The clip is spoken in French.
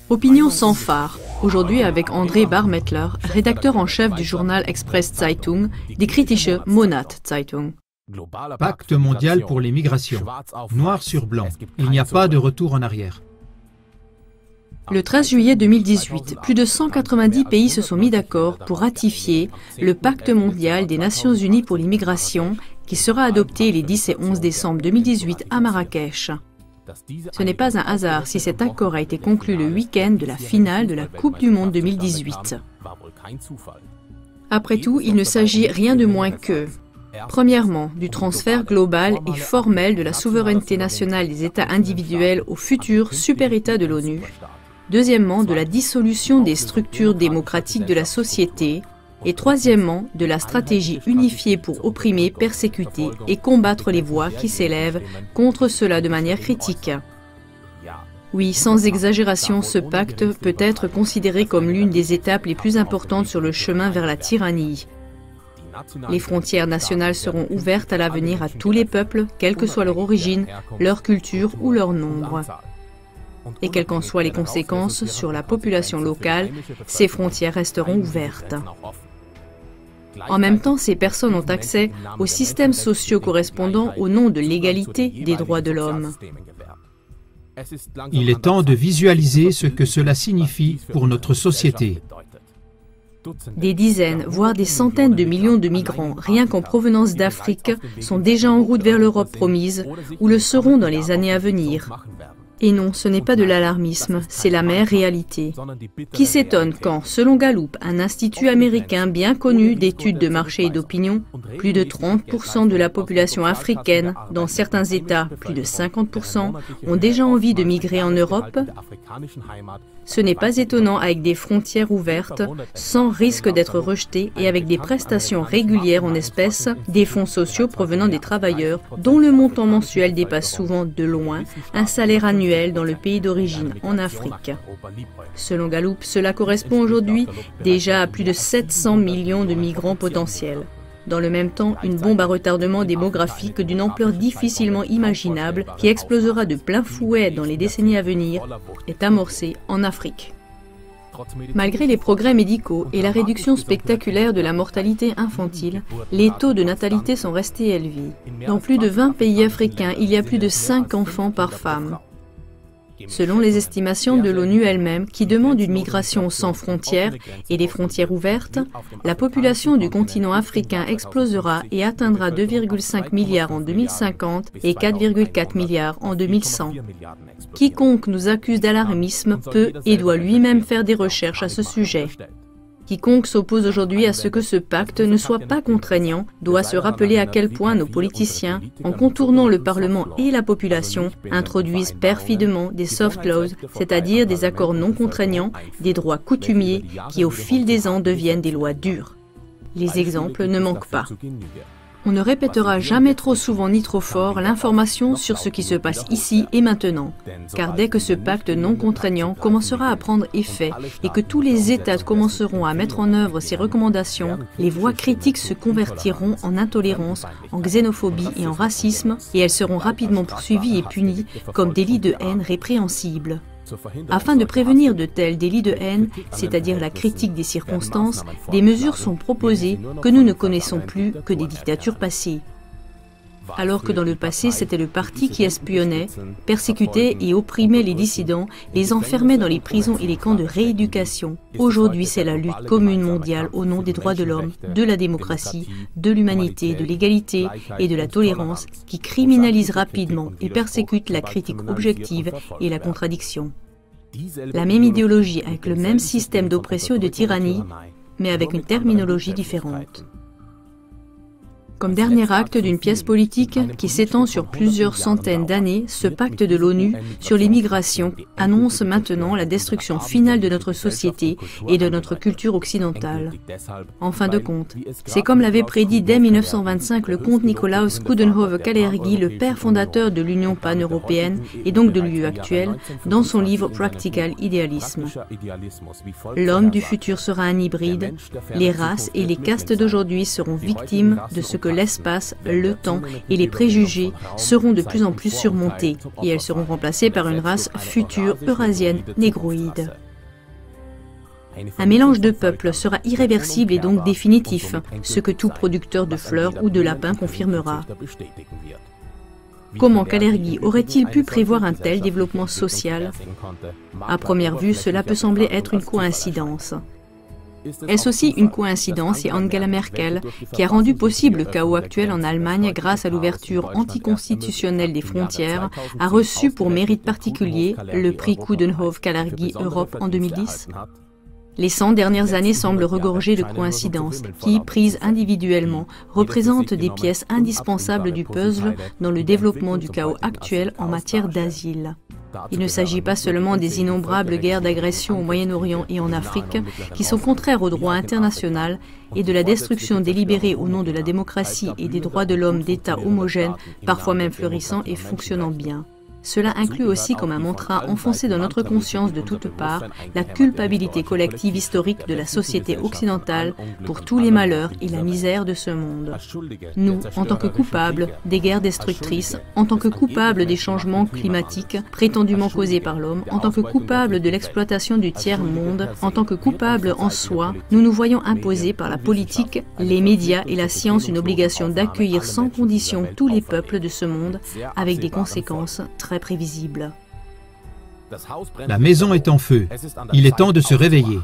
Opinion sans phare. Aujourd'hui avec André Barmettler, rédacteur en chef du journal Express Zeitung, die kritische Monat-Zeitung. Pacte mondial pour les migrations. Noir sur blanc. Il n'y a pas de retour en arrière. Le 13 juillet 2018, plus de 190 pays se sont mis d'accord pour ratifier le Pacte mondial des Nations unies pour l'immigration qui sera adopté les 10 et 11 décembre 2018 à Marrakech. Ce n'est pas un hasard si cet accord a été conclu le week-end de la finale de la Coupe du Monde 2018. Après tout, il ne s'agit rien de moins que, premièrement, du transfert global et formel de la souveraineté nationale des États individuels au futur super-État de l'ONU. Deuxièmement, de la dissolution des structures démocratiques de la société. Et troisièmement, de la stratégie unifiée pour opprimer, persécuter et combattre les voix qui s'élèvent contre cela de manière critique. Oui, sans exagération, ce pacte peut être considéré comme l'une des étapes les plus importantes sur le chemin vers la tyrannie. Les frontières nationales seront ouvertes à l'avenir à tous les peuples, quelle que soit leur origine, leur culture ou leur nombre. Et quelles qu'en soient les conséquences sur la population locale, ces frontières resteront ouvertes. En même temps, ces personnes ont accès aux systèmes sociaux correspondant au nom de l'égalité des droits de l'homme. Il est temps de visualiser ce que cela signifie pour notre société. Des dizaines, voire des centaines de millions de migrants, rien qu'en provenance d'Afrique, sont déjà en route vers l'Europe promise, ou le seront dans les années à venir. Et non, ce n'est pas de l'alarmisme, c'est la mère réalité. Qui s'étonne quand, selon Gallup, un institut américain bien connu d'études de marché et d'opinion, plus de 30% de la population africaine, dans certains États plus de 50%, ont déjà envie de migrer en Europe? Ce n'est pas étonnant avec des frontières ouvertes, sans risque d'être rejetés et avec des prestations régulières en espèces, des fonds sociaux provenant des travailleurs, dont le montant mensuel dépasse souvent de loin un salaire annuel dans le pays d'origine en Afrique. Selon Gallup, cela correspond aujourd'hui déjà à plus de 700 millions de migrants potentiels. Dans le même temps, une bombe à retardement démographique d'une ampleur difficilement imaginable qui explosera de plein fouet dans les décennies à venir est amorcée en Afrique. Malgré les progrès médicaux et la réduction spectaculaire de la mortalité infantile, les taux de natalité sont restés élevés. Dans plus de 20 pays africains, il y a plus de 5 enfants par femme. Selon les estimations de l'ONU elle-même, qui demande une migration sans frontières et des frontières ouvertes, la population du continent africain explosera et atteindra 2,5 milliards en 2050 et 4,4 milliards en 2100. Quiconque nous accuse d'alarmisme peut et doit lui-même faire des recherches à ce sujet. Quiconque s'oppose aujourd'hui à ce que ce pacte ne soit pas contraignant doit se rappeler à quel point nos politiciens, en contournant le Parlement et la population, introduisent perfidement des soft laws, c'est-à-dire des accords non contraignants, des droits coutumiers qui au fil des ans deviennent des lois dures. Les exemples ne manquent pas. On ne répétera jamais trop souvent ni trop fort l'information sur ce qui se passe ici et maintenant, car dès que ce pacte non contraignant commencera à prendre effet et que tous les États commenceront à mettre en œuvre ces recommandations, les voix critiques se convertiront en intolérance, en xénophobie et en racisme, et elles seront rapidement poursuivies et punies comme délits de haine répréhensibles. Afin de prévenir de tels délits de haine, c'est-à-dire la critique des circonstances, des mesures sont proposées que nous ne connaissons plus que des dictatures passées. Alors que dans le passé, c'était le parti qui espionnait, persécutait et opprimait les dissidents, les enfermait dans les prisons et les camps de rééducation. Aujourd'hui, c'est la lutte commune mondiale au nom des droits de l'homme, de la démocratie, de l'humanité, de l'égalité et de la tolérance qui criminalise rapidement et persécute la critique objective et la contradiction. La même idéologie avec le même système d'oppression et de tyrannie, mais avec une terminologie différente. Comme dernier acte d'une pièce politique qui s'étend sur plusieurs centaines d'années, ce pacte de l'ONU sur les migrations annonce maintenant la destruction finale de notre société et de notre culture occidentale. En fin de compte, c'est comme l'avait prédit dès 1925 le comte Nicolaus Coudenhove-Kalergi, le père fondateur de l'Union pan-européenne et donc de l'UE actuelle, dans son livre Practical Idealism. L'homme du futur sera un hybride, les races et les castes d'aujourd'hui seront victimes de ce que que l'espace, le temps et les préjugés seront de plus en plus surmontés et elles seront remplacées par une race future eurasienne négroïde. Un mélange de peuples sera irréversible et donc définitif, ce que tout producteur de fleurs ou de lapins confirmera. Comment Kalergi aurait-il pu prévoir un tel développement social? À première vue, cela peut sembler être une coïncidence. Est-ce aussi une coïncidence et Angela Merkel, qui a rendu possible le chaos actuel en Allemagne grâce à l'ouverture anticonstitutionnelle des frontières, a reçu pour mérite particulier le prix Coudenhove-Kalergi Europe en 2010? Les 100 dernières années semblent regorger de coïncidences qui, prises individuellement, représentent des pièces indispensables du puzzle dans le développement du chaos actuel en matière d'asile. Il ne s'agit pas seulement des innombrables guerres d'agression au Moyen-Orient et en Afrique qui sont contraires au droit international et de la destruction délibérée au nom de la démocratie et des droits de l'homme d'États homogènes, parfois même florissants et fonctionnant bien. Cela inclut aussi comme un mantra enfoncé dans notre conscience de toutes parts la culpabilité collective historique de la société occidentale pour tous les malheurs et la misère de ce monde. Nous, en tant que coupables des guerres destructrices, en tant que coupables des changements climatiques prétendument causés par l'homme, en tant que coupables de l'exploitation du tiers-monde, en tant que coupables en soi, nous nous voyons imposer par la politique, les médias et la science une obligation d'accueillir sans condition tous les peuples de ce monde avec des conséquences très prévisible. La maison est en feu. Il est temps de se réveiller.